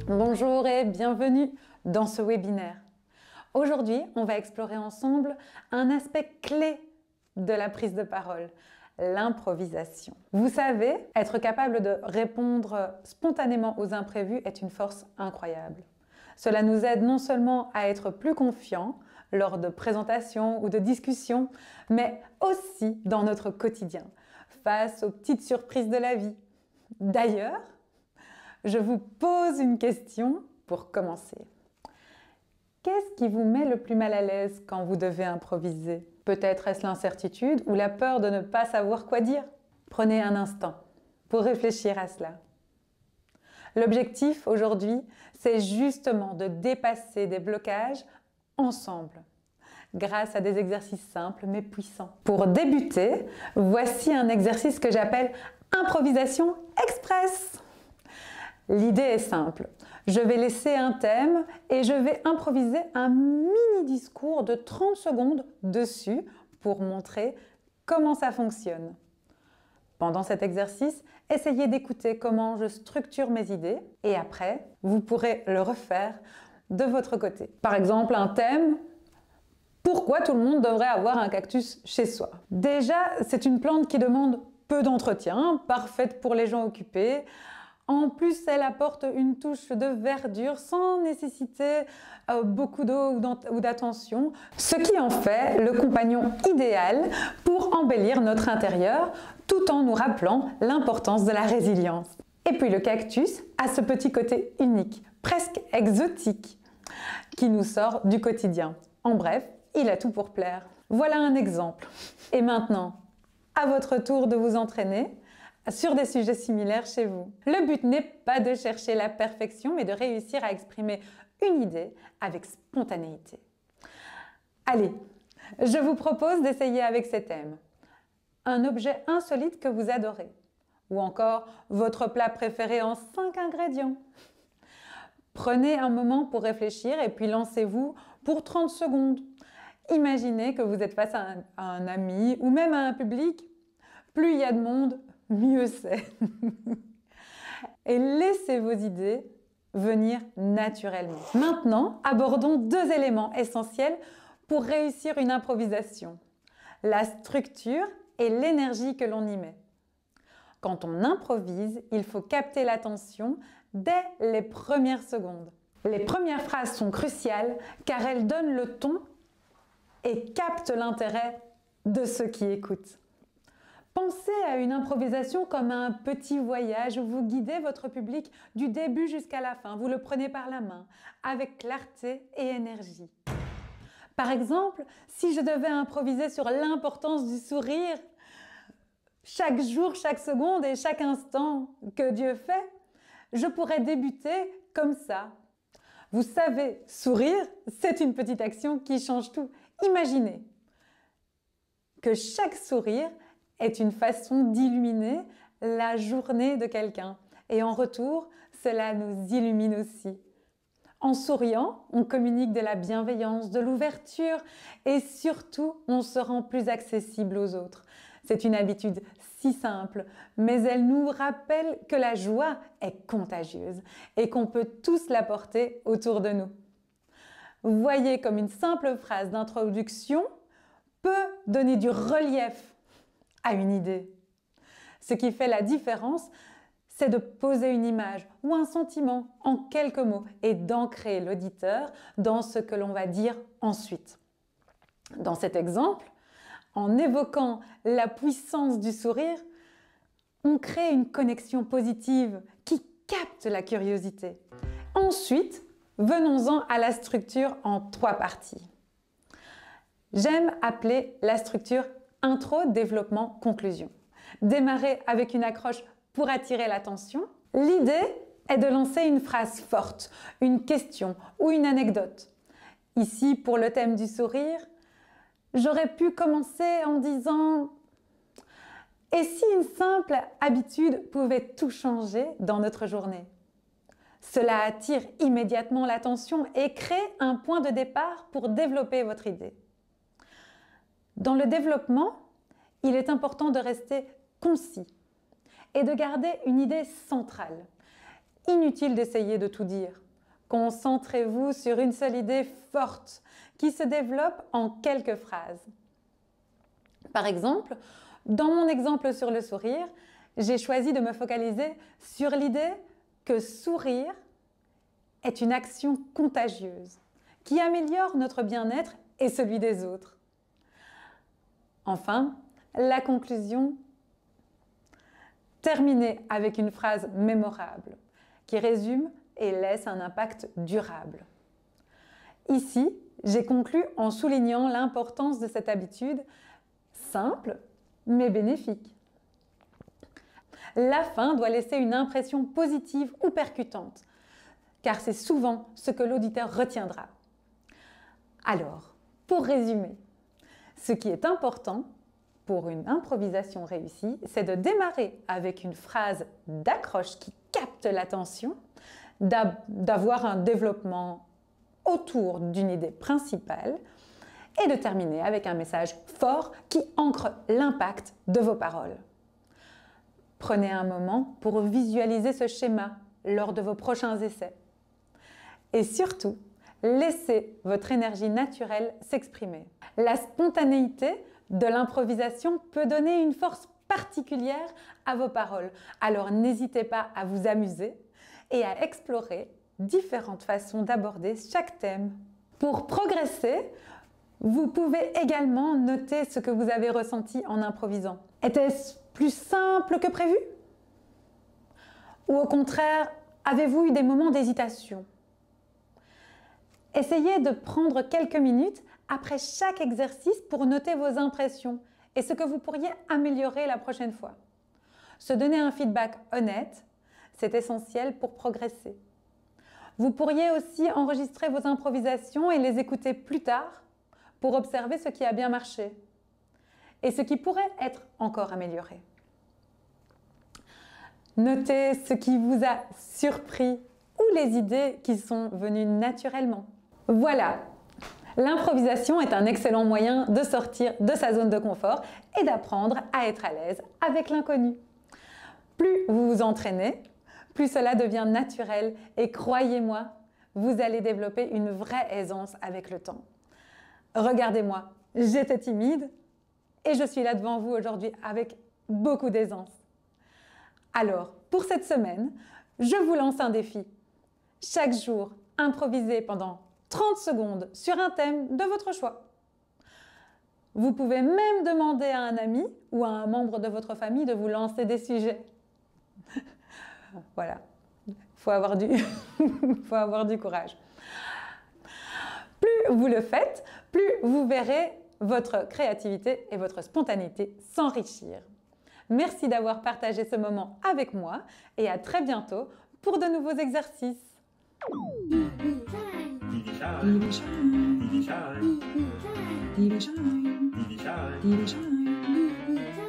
Bonjour et bienvenue dans ce webinaire. Aujourd'hui, on va explorer ensemble un aspect clé de la prise de parole, l'improvisation. Vous savez, être capable de répondre spontanément aux imprévus est une force incroyable. Cela nous aide non seulement à être plus confiants lors de présentations ou de discussions, mais aussi dans notre quotidien, face aux petites surprises de la vie. D'ailleurs, je vous pose une question pour commencer. Qu'est-ce qui vous met le plus mal à l'aise quand vous devez improviser? Peut-être est-ce l'incertitude ou la peur de ne pas savoir quoi dire? Prenez un instant pour réfléchir à cela. L'objectif aujourd'hui, c'est justement de dépasser des blocages ensemble, grâce à des exercices simples mais puissants. Pour débuter, voici un exercice que j'appelle improvisation express. L'idée est simple. Je vais laisser un thème et je vais improviser un mini discours de 30 secondes dessus pour montrer comment ça fonctionne. Pendant cet exercice, essayez d'écouter comment je structure mes idées et après, vous pourrez le refaire de votre côté. Par exemple, un thème: pourquoi tout le monde devrait avoir un cactus chez soi? Déjà, c'est une plante qui demande peu d'entretien, parfaite pour les gens occupés. En plus, elle apporte une touche de verdure sans nécessiter beaucoup d'eau ou d'attention, ce qui en fait le compagnon idéal pour embellir notre intérieur tout en nous rappelant l'importance de la résilience. Et puis le cactus a ce petit côté unique, presque exotique, qui nous sort du quotidien. En bref, il a tout pour plaire. Voilà un exemple. Et maintenant, à votre tour de vous entraîner sur des sujets similaires chez vous. Le but n'est pas de chercher la perfection, mais de réussir à exprimer une idée avec spontanéité. Allez, je vous propose d'essayer avec ces thèmes. Un objet insolite que vous adorez, ou encore votre plat préféré en 5 ingrédients. Prenez un moment pour réfléchir et puis lancez-vous pour 30 secondes. Imaginez que vous êtes face à un ami ou même à un public. Plus il y a de monde, mieux c'est. Et laissez vos idées venir naturellement. Maintenant, abordons 2 éléments essentiels pour réussir une improvisation: la structure et l'énergie que l'on y met. Quand on improvise, il faut capter l'attention dès les premières secondes. Les premières phrases sont cruciales car elles donnent le ton et captent l'intérêt de ceux qui écoutent. Pensez à une improvisation comme un petit voyage où vous guidez votre public du début jusqu'à la fin. Vous le prenez par la main, avec clarté et énergie. Par exemple, si je devais improviser sur l'importance du sourire, chaque jour, chaque seconde et chaque instant que Dieu fait, je pourrais débuter comme ça. Vous savez, sourire, c'est une petite action qui change tout. Imaginez que chaque sourire est une façon d'illuminer la journée de quelqu'un. Et en retour, cela nous illumine aussi. En souriant, on communique de la bienveillance, de l'ouverture et surtout, on se rend plus accessible aux autres. C'est une habitude si simple, mais elle nous rappelle que la joie est contagieuse et qu'on peut tous la porter autour de nous. Voyez comme une simple phrase d'introduction peut donner du relief à une idée. Ce qui fait la différence, c'est de poser une image ou un sentiment en quelques mots et d'ancrer l'auditeur dans ce que l'on va dire ensuite. Dans cet exemple, en évoquant la puissance du sourire, on crée une connexion positive qui capte la curiosité. Ensuite, venons-en à la structure en 3 parties. J'aime appeler la structure intro, développement, conclusion. Démarrer avec une accroche pour attirer l'attention. L'idée est de lancer une phrase forte, une question ou une anecdote. Ici, pour le thème du sourire, j'aurais pu commencer en disant: et si une simple habitude pouvait tout changer dans notre journée? Cela attire immédiatement l'attention et crée un point de départ pour développer votre idée. Dans le développement, il est important de rester concis et de garder une idée centrale. Inutile d'essayer de tout dire. Concentrez-vous sur une seule idée forte qui se développe en quelques phrases. Par exemple, dans mon exemple sur le sourire, j'ai choisi de me focaliser sur l'idée que sourire est une action contagieuse qui améliore notre bien-être et celui des autres. Enfin, la conclusion, terminez avec une phrase mémorable qui résume et laisse un impact durable. Ici, j'ai conclu en soulignant l'importance de cette habitude simple mais bénéfique. La fin doit laisser une impression positive ou percutante, car c'est souvent ce que l'auditeur retiendra. Alors, pour résumer, ce qui est important pour une improvisation réussie, c'est de démarrer avec une phrase d'accroche qui capte l'attention, d'avoir un développement autour d'une idée principale et de terminer avec un message fort qui ancre l'impact de vos paroles. Prenez un moment pour visualiser ce schéma lors de vos prochains essais. Et surtout, laissez votre énergie naturelle s'exprimer. La spontanéité de l'improvisation peut donner une force particulière à vos paroles. Alors n'hésitez pas à vous amuser et à explorer différentes façons d'aborder chaque thème. Pour progresser, vous pouvez également noter ce que vous avez ressenti en improvisant. Était-ce plus simple que prévu? Ou au contraire, avez-vous eu des moments d'hésitation? Essayez de prendre quelques minutes après chaque exercice pour noter vos impressions et ce que vous pourriez améliorer la prochaine fois. Se donner un feedback honnête, c'est essentiel pour progresser. Vous pourriez aussi enregistrer vos improvisations et les écouter plus tard pour observer ce qui a bien marché et ce qui pourrait être encore amélioré. Notez ce qui vous a surpris ou les idées qui sont venues naturellement. Voilà, l'improvisation est un excellent moyen de sortir de sa zone de confort et d'apprendre à être à l'aise avec l'inconnu. Plus vous vous entraînez, plus cela devient naturel et croyez-moi, vous allez développer une vraie aisance avec le temps. Regardez-moi, j'étais timide et je suis là devant vous aujourd'hui avec beaucoup d'aisance. Alors, pour cette semaine, je vous lance un défi. Chaque jour, improvisez pendant 30 secondes sur un thème de votre choix. Vous pouvez même demander à un ami ou à un membre de votre famille de vous lancer des sujets. Voilà, faut avoir du courage. Plus vous le faites, plus vous verrez votre créativité et votre spontanéité s'enrichir. Merci d'avoir partagé ce moment avec moi et à très bientôt pour de nouveaux exercices. Baby shine.